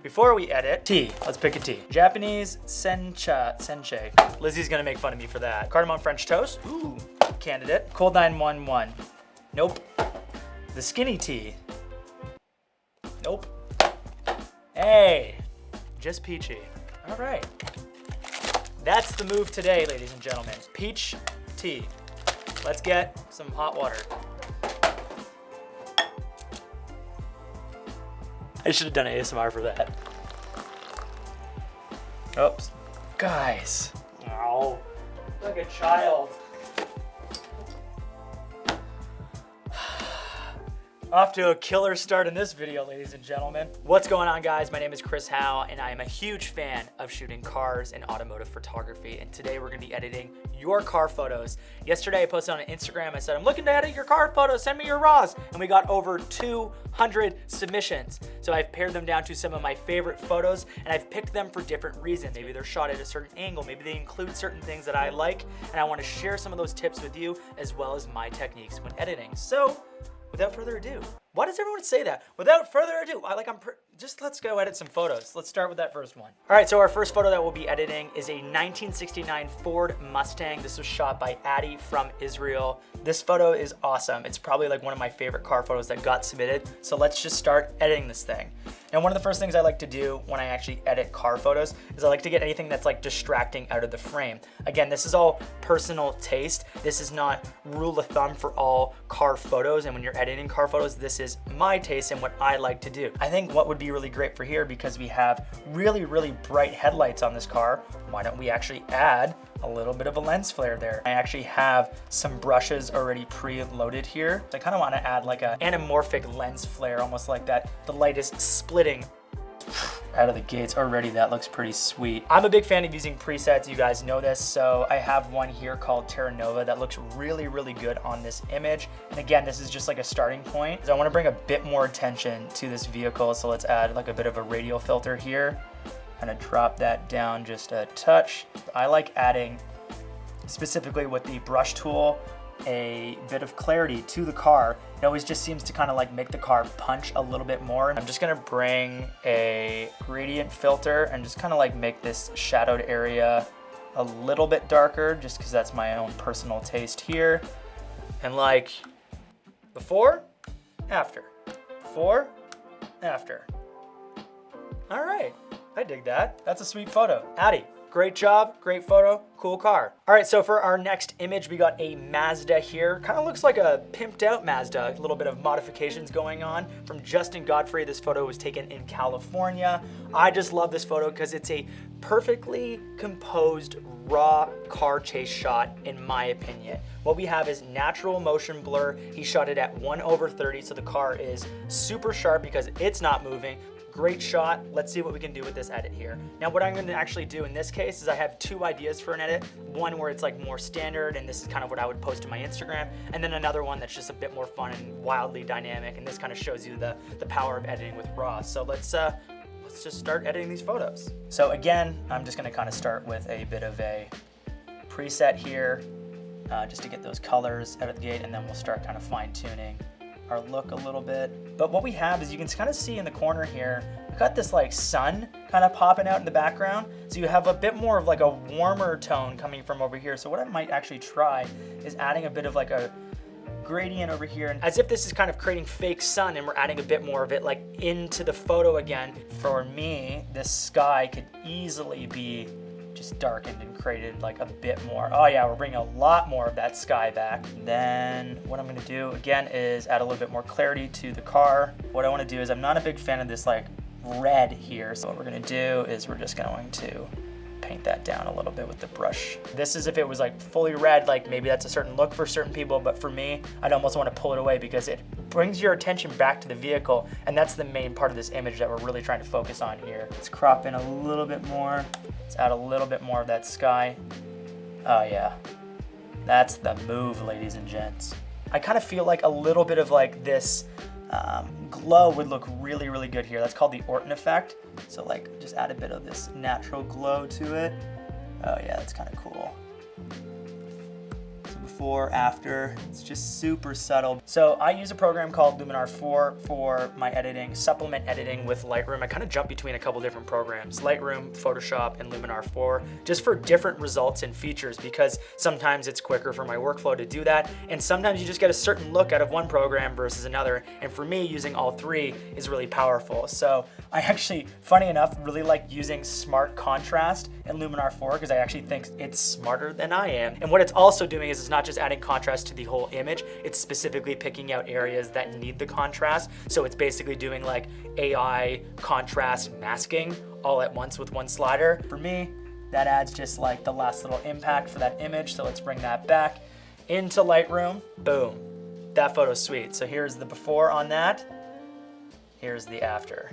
before we edit, tea. Let's pick a tea. Japanese sencha. Lizzie's gonna make fun of me for that. Cardamom French toast. Ooh, candidate. Cold 911. Nope. The skinny tea. Nope. Hey, just peachy. All right. That's the move today, ladies and gentlemen. Peach tea. Let's get some hot water. I should have done ASMR for that. Oops. Guys. Ow. Like a child. Off to a killer start in this video, ladies and gentlemen. What's going on, guys? My name is Chris Howe, and I am a huge fan of shooting cars and automotive photography. And today we're gonna be editing your car photos. Yesterday I posted on Instagram, I said, I'm looking to edit your car photos, send me your RAWs. And we got over 200 submissions. So I've pared them down to some of my favorite photos, and I've picked them for different reasons. Maybe they're shot at a certain angle, maybe they include certain things that I like, and I wanna share some of those tips with you, as well as my techniques when editing. So, without further ado, why does everyone say that? Without further ado, just let's go edit some photos. Let's start with that first one. All right, so our first photo that we'll be editing is a 1969 Ford Mustang. This was shot by Adi from Israel. This photo is awesome. It's probably like one of my favorite car photos that got submitted. So let's just start editing this thing. And one of the first things I like to do when I actually edit car photos is I like to get anything that's like distracting out of the frame. Again, this is all personal taste. This is not rule of thumb for all car photos. And when you're editing car photos, this is my taste and what I like to do. I think what would be really great for here, because we have really, really bright headlights on this car, why don't we actually add a little bit of a lens flare there. I actually have some brushes already pre-loaded here. So I kind of want to add like an anamorphic lens flare, almost like that. The light is splitting out of the gates already. That looks pretty sweet. I'm a big fan of using presets, you guys know this, so I have one here called Terra Nova that looks really, really good on this image. And again, this is just like a starting point. So I want to bring a bit more attention to this vehicle, so let's add like a bit of a radial filter here. Kind of drop that down just a touch. I like adding, specifically with the brush tool, a bit of clarity to the car. It always just seems to kind of like make the car punch a little bit more. I'm just gonna bring a gradient filter and just kind of like make this shadowed area a little bit darker, just because that's my own personal taste here. And like before, after, before, after. All right. I dig that. That's a sweet photo. Addy, great job, great photo, cool car. All right, so for our next image, we got a Mazda here. Kind of looks like a pimped out Mazda, a little bit of modifications going on from Justin Godfrey. This photo was taken in California. I just love this photo because it's a perfectly composed, raw car chase shot, in my opinion. What we have is natural motion blur. He shot it at 1/30, so the car is super sharp because it's not moving. Great shot. Let's see what we can do with this edit here. Now, what I'm going to actually do in this case is I have two ideas for an edit. One where it's like more standard, and this is kind of what I would post to my Instagram, and then another one that's just a bit more fun and wildly dynamic, and this kind of shows you the power of editing with RAW. So let's just start editing these photos. So again, I'm just going to kind of start with a bit of a preset here, just to get those colors out of the gate, and then we'll start kind of fine-tuning our look a little bit. But what we have is, you can kind of see in the corner here, we've got this like sun kind of popping out in the background. So you have a bit more of like a warmer tone coming from over here. So what I might actually try is adding a bit of like a gradient over here, as if this is kind of creating fake sun, and we're adding a bit more of it like into the photo again. For me, this sky could easily be just darkened and created like a bit more. Oh yeah, we're bringing a lot more of that sky back. Then what I'm gonna do again is add a little bit more clarity to the car. What I wanna do is, I'm not a big fan of this like red here. So what we're gonna do is we're just going to paint that down a little bit with the brush. This is if it was like fully red, like maybe that's a certain look for certain people, but for me, I'd almost want to pull it away because it brings your attention back to the vehicle, and that's the main part of this image that we're really trying to focus on here. Let's crop in a little bit more. Let's add a little bit more of that sky. Oh yeah, that's the move, ladies and gents. I kind of feel like a little bit of like this glow would look really, really good here. That's called the Orton effect. So like just add a bit of this natural glow to it. Oh yeah, that's kind of cool. So before, after. It's just super subtle. So I use a program called Luminar 4 for my editing, supplement editing with Lightroom. I kind of jump between a couple different programs, Lightroom, Photoshop, and Luminar 4, just for different results and features, because sometimes it's quicker for my workflow to do that, and sometimes you just get a certain look out of one program versus another, and for me, using all three is really powerful. So I actually, funny enough, really like using smart contrast in Luminar 4 because I actually think it's smarter than I am. And what it's also doing is it's not just adding contrast to the whole image, it's specifically picking out areas that need the contrast. So it's basically doing like AI contrast masking all at once with one slider. For me, that adds just like the last little impact for that image. So let's bring that back into Lightroom. Boom, that photo's sweet. So here's the before on that. Here's the after.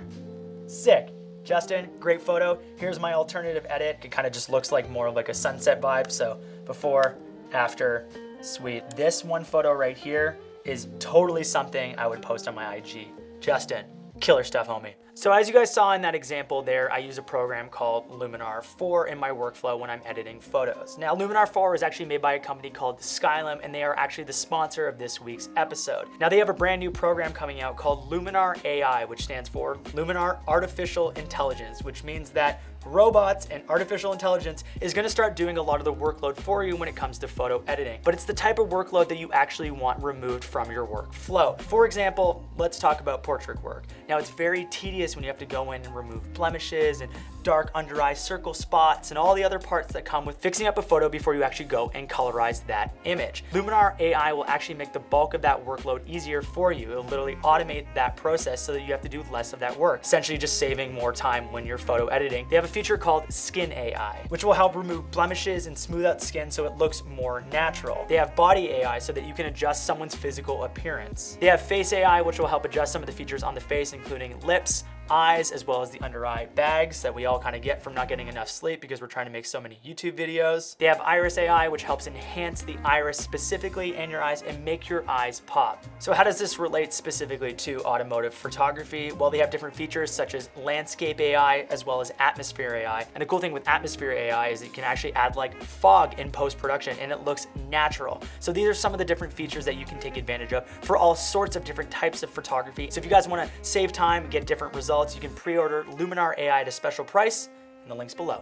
Sick. Justin, great photo. Here's my alternative edit. It kind of just looks like more of like a sunset vibe. So before, after, sweet. This one photo right here is totally something I would post on my IG. Justin, killer stuff, homie. So as you guys saw in that example there, I use a program called Luminar 4 in my workflow when I'm editing photos. Now, Luminar 4 is actually made by a company called Skylum, and they are actually the sponsor of this week's episode. Now, they have a brand new program coming out called Luminar AI, which stands for Luminar Artificial Intelligence, which means that robots and artificial intelligence is gonna start doing a lot of the workload for you when it comes to photo editing. But it's the type of workload that you actually want removed from your workflow. For example, let's talk about portrait work. Now, it's very tedious when you have to go in and remove blemishes and dark under eye circle spots and all the other parts that come with fixing up a photo before you actually go and colorize that image. Luminar AI will actually make the bulk of that workload easier for you. It'll literally automate that process so that you have to do less of that work, essentially just saving more time when you're photo editing. They have a feature called Skin AI, which will help remove blemishes and smooth out skin so it looks more natural. They have Body AI so that you can adjust someone's physical appearance. They have Face AI, which will help adjust some of the features on the face, including lips, eyes, as well as the under eye bags that we all kind of get from not getting enough sleep because we're trying to make so many YouTube videos. They have Iris AI, which helps enhance the iris specifically in your eyes and make your eyes pop. So how does this relate specifically to automotive photography? Well, they have different features such as Landscape AI as well as Atmosphere AI. And the cool thing with Atmosphere AI is it can actually add like fog in post-production and it looks natural. So these are some of the different features that you can take advantage of for all sorts of different types of photography. So if you guys want to save time, get different results, you can pre-order Luminar AI at a special price in the links below.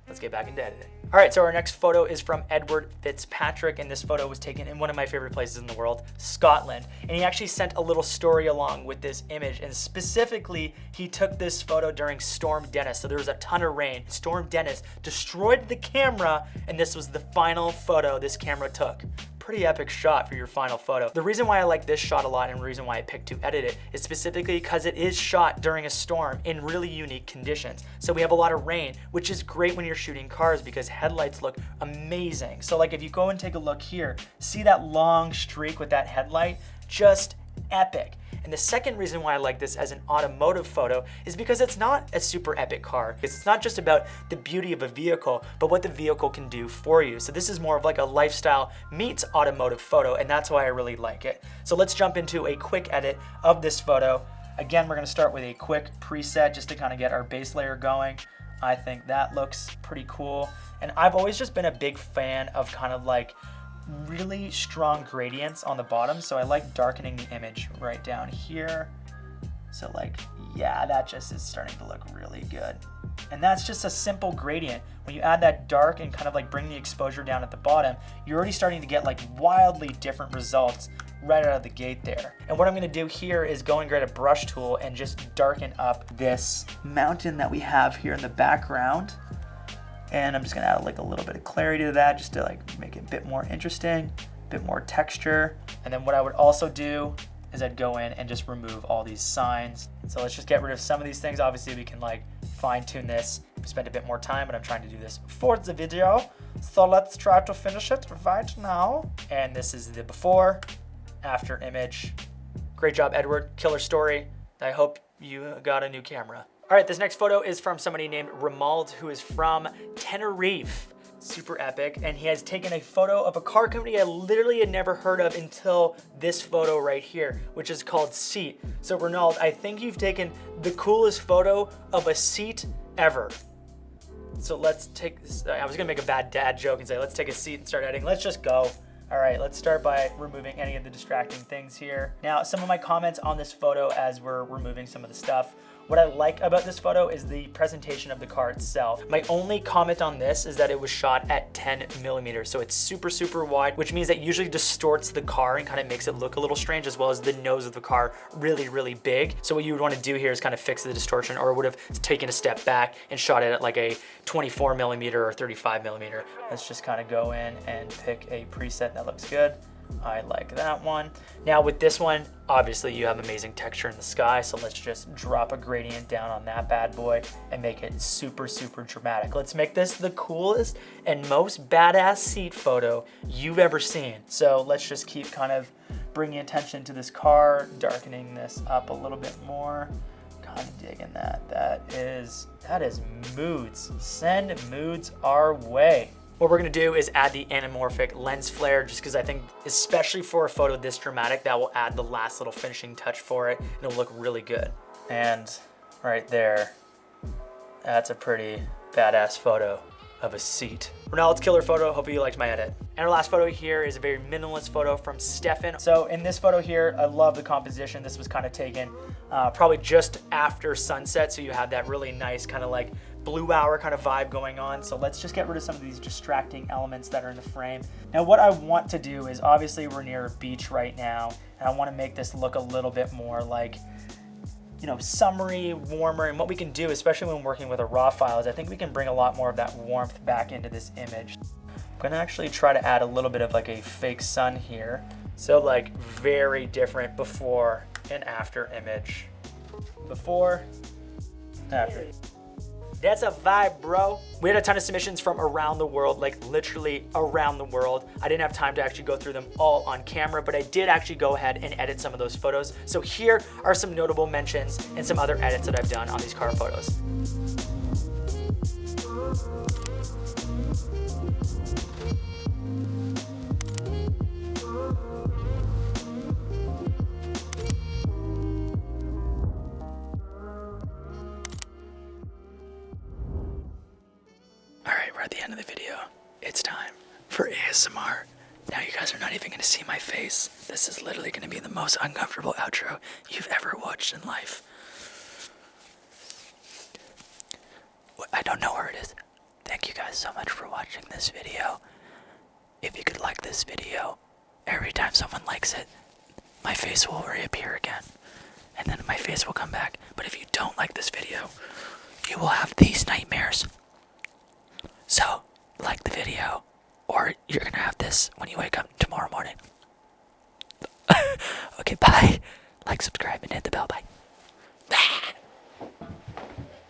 Let's get back into editing. All right, so our next photo is from Edward Fitzpatrick, and this photo was taken in one of my favorite places in the world, Scotland. And he actually sent a little story along with this image, and specifically, he took this photo during Storm Dennis. So there was a ton of rain. Storm Dennis destroyed the camera, and this was the final photo this camera took. Pretty epic shot for your final photo. The reason why I like this shot a lot and the reason why I picked to edit it is specifically because it is shot during a storm in really unique conditions. So we have a lot of rain, which is great when you're shooting cars because headlights look amazing. So like if you go and take a look here, see that long streak with that headlight? Just epic. And the second reason why I like this as an automotive photo is because it's not a super epic car. It's not just about the beauty of a vehicle, but what the vehicle can do for you. So this is more of like a lifestyle meets automotive photo, and that's why I really like it. So let's jump into a quick edit of this photo. Again, we're gonna start with a quick preset just to kind of get our base layer going. I think that looks pretty cool. And I've always just been a big fan of kind of like really strong gradients on the bottom, so I like darkening the image right down here. So like, yeah, that just is starting to look really good. And that's just a simple gradient. When you add that dark and kind of like bring the exposure down at the bottom, you're already starting to get like wildly different results right out of the gate there. And what I'm gonna do here is go and grab a brush tool and just darken up this mountain that we have here in the background. And I'm just gonna add like a little bit of clarity to that just to like make it a bit more interesting, a bit more texture. And then what I would also do is I'd go in and just remove all these signs. So let's just get rid of some of these things. Obviously we can like fine tune this, spend a bit more time, but I'm trying to do this for the video. So let's try to finish it right now. And this is the before, after image. Great job, Edward, killer story. I hope you got a new camera. All right, this next photo is from somebody named Ramald, who is from Tenerife. Super epic. And he has taken a photo of a car company I literally had never heard of until this photo right here, which is called Seat. So Ronald, I think you've taken the coolest photo of a seat ever. So let's take this. I was gonna make a bad dad joke and say, let's take a seat and start editing. Let's just go. All All right, let's start by removing any of the distracting things here. Now, some of my comments on this photo as we're removing some of the stuff. What I like about this photo is the presentation of the car itself. My only comment on this is that it was shot at 10 millimeters. So it's super, super wide, which means that usually distorts the car and kind of makes it look a little strange, as well as the nose of the car really, really big. So what you would want to do here is kind of fix the distortion, or would have taken a step back and shot it at like a 24 millimeter or 35 millimeter. Let's just kind of go in and pick a preset that looks good. I like that one. Now with this one, obviously you have amazing texture in the sky, so let's just drop a gradient down on that bad boy and make it super, super dramatic. Let's make this the coolest and most badass seat photo you've ever seen. So let's just keep kind of bringing attention to this car, darkening this up a little bit more. Kind of digging that. That is moods. Send moods our way. What we're gonna do is add the anamorphic lens flare, just because I think, especially for a photo this dramatic, that will add the last little finishing touch for it, and it'll look really good. And right there, that's a pretty badass photo of a seat. For now, let's kill our photo. Hope you liked my edit. And our last photo here is a very minimalist photo from Stefan. So in this photo here, I love the composition. This was kind of taken probably just after sunset, so you have that really nice kind of like blue hour kind of vibe going on. So let's just get rid of some of these distracting elements that are in the frame. Now what I want to do is, obviously we're near a beach right now, and I want to make this look a little bit more like, you know, summery, warmer. And what we can do, especially when working with a raw file, is I think we can bring a lot more of that warmth back into this image. I'm gonna actually try to add a little bit of like a fake sun here. So like very different before and after image. Before, after. That's a vibe, bro. We had a ton of submissions from around the world, like literally around the world. I didn't have time to actually go through them all on camera, but I did actually go ahead and edit some of those photos. So here are some notable mentions and some other edits that I've done on these car photos. At the end of the video, it's time for ASMR. Now you guys are not even gonna see my face. This is literally gonna be the most uncomfortable outro you've ever watched in life. I don't know where it is. Thank you guys so much for watching this video. If you could like this video, every time someone likes it, my face will reappear again, and then my face will come back. But if you don't like this video, you will have these nightmares. So, like the video, or you're gonna have this when you wake up tomorrow morning. Okay, bye. Like, subscribe, and hit the bell. Bye.